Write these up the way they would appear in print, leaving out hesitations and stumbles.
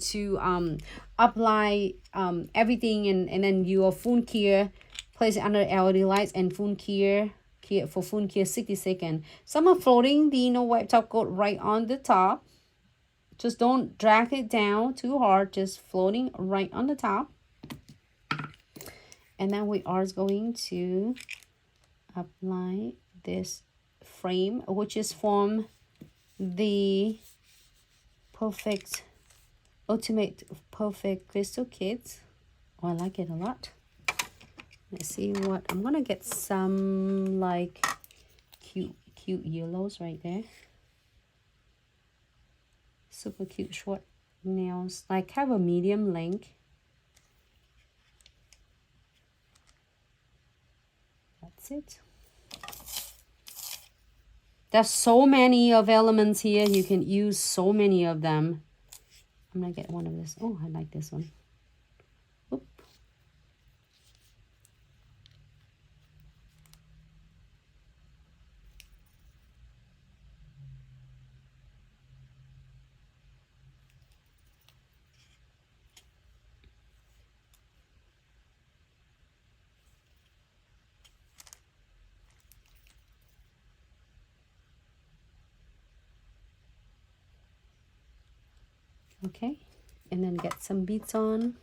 to apply everything, and then your phone care, place it under LED lights and phone care for phone care 60 seconds. Some are floating the wipe top coat right on the top. Just don't drag it down too hard, just floating right on the top. And then we are going to apply this frame, which is from the Ultimate Perfect Crystal Kits. Oh, I like it a lot. Let's see what I'm gonna get. Some like cute yellows right there. Super cute short nails, like have a medium length. That's it. There's so many of elements here. You can use so many of them. I'm gonna get one of this. Oh, I like this one. Oop. Okay, and then get some beads on.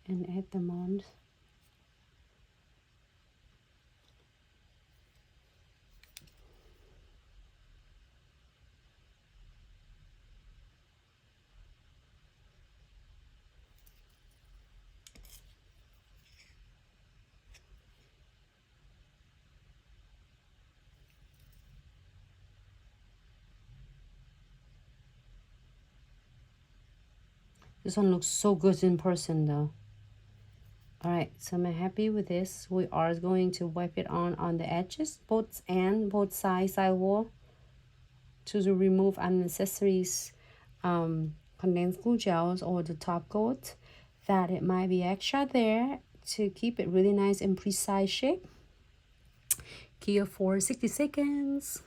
And add them on. This one looks so good in person though. Alright, so I'm happy with this. We are going to wipe it on the edges, both sides sidewall, to remove unnecessary condensed glue gels or the top coat that it might be extra there, to keep it really nice and precise shape. Here for 60 seconds.